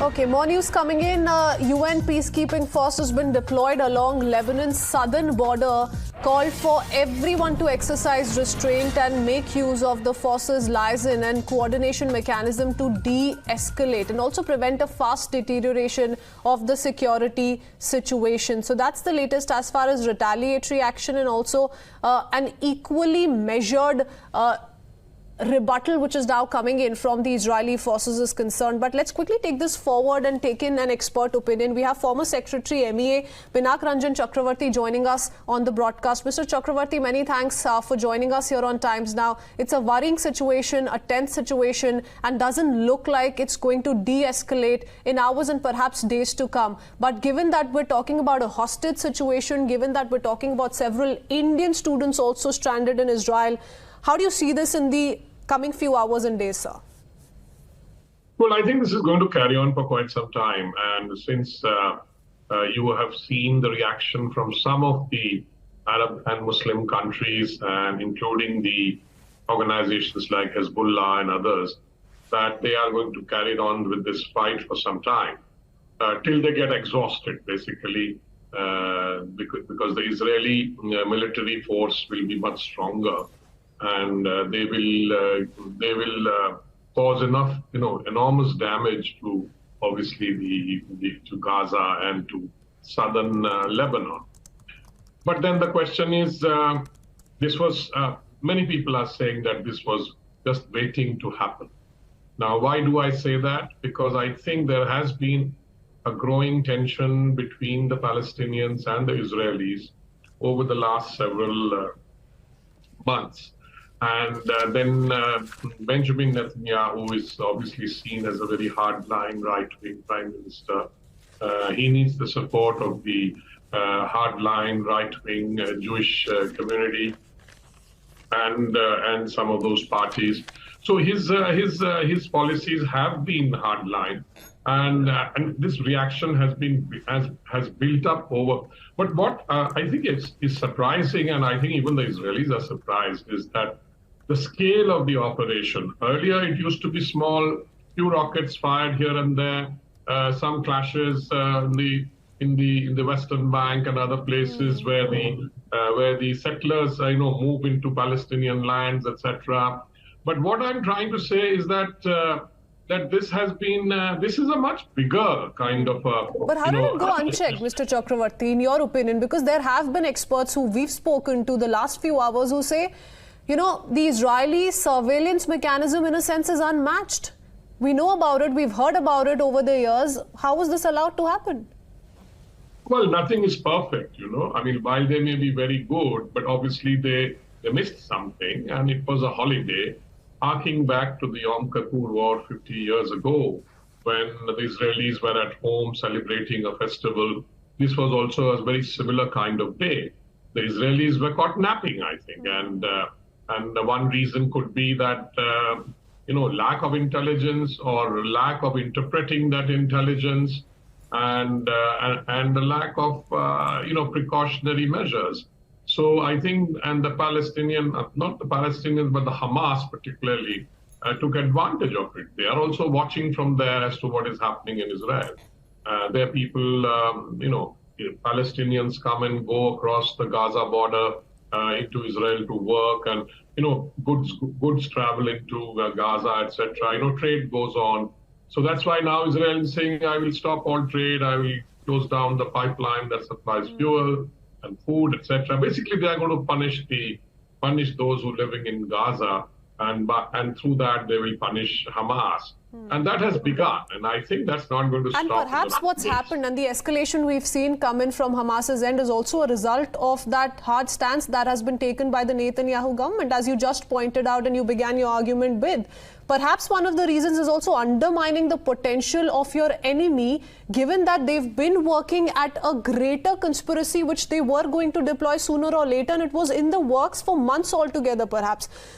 Okay, more news coming in. UN peacekeeping force has been deployed along Lebanon's southern border. Called for everyone to exercise restraint and make use of the force's liaison and coordination mechanism to de-escalate and also prevent a fast deterioration of the security situation. So that's the latest as far as retaliatory action and also an equally measured rebuttal which is now coming in from the Israeli forces is concerned. But let's quickly take this forward and take in an expert opinion. We have former Secretary MEA Pinak Ranjan Chakravarti joining us on the broadcast. Mr. Chakravarti, many thanks for joining us here on Times Now. It's a worrying situation, a tense situation, and doesn't look like it's going to de-escalate in hours and perhaps days to come. But given that we're talking about a hostage situation, given that we're talking about several Indian students also stranded in Israel, how do you see this in the coming few hours and days, sir? Well, I think this is going to carry on for quite some time. And since you have seen the reaction from some of the Arab and Muslim countries, and including the organizations like Hezbollah and others, that they are going to carry on with this fight for some time, till they get exhausted, basically, because the Israeli military force will be much stronger. And they will cause enough, enormous damage to obviously to Gaza and to southern Lebanon. But then the question is, this was many people are saying that this was just waiting to happen. Now, why do I say that? Because I think there has been a growing tension between the Palestinians and the Israelis over the last several months. And then Benjamin Netanyahu is obviously seen as a very hardline right-wing prime minister. He needs the support of the hardline right-wing Jewish community and some of those parties. So his policies have been hardline, and this reaction has built up over. But what I think is surprising, and I think even the Israelis are surprised, is that the scale of the operation. Earlier, it used to be small, few rockets fired here and there, some clashes in the Western Bank and other places where the settlers, move into Palestinian lands, etc. But what I'm trying to say is that that this is a much bigger kind of But how did it go unchecked, Mr. Chakravarti, in your opinion? Because there have been experts who we've spoken to the last few hours who say, the Israeli surveillance mechanism, in a sense, is unmatched. We know about it. We've heard about it over the years. How was this allowed to happen? Well, nothing is perfect, I mean, while they may be very good, but obviously they missed something, and it was a holiday, harking back to the Yom Kippur War 50 years ago, when the Israelis were at home celebrating a festival. This was also a very similar kind of day. The Israelis were caught napping, I think, and one reason could be that, lack of intelligence or lack of interpreting that intelligence and the lack of, precautionary measures. So I think, and the Palestinian, not the Palestinians, but the Hamas particularly, took advantage of it. They are also watching from there as to what is happening in Israel. There are people, Palestinians come and go across the Gaza border into Israel to work, and goods travel into Gaza, etc. Trade goes on. So that's why now Israel is saying, I will stop all trade, I will close down the pipeline that supplies fuel and food, etc. Basically, they are going to punish those who are living in Gaza, and through that they will punish Hamas. And that has begun, and I think that's not going to stop. And perhaps what's happened and the escalation we've seen come in from Hamas's end is also a result of that hard stance that has been taken by the Netanyahu government, as you just pointed out and you began your argument with. Perhaps one of the reasons is also undermining the potential of your enemy, given that they've been working at a greater conspiracy which they were going to deploy sooner or later, and it was in the works for months altogether, perhaps.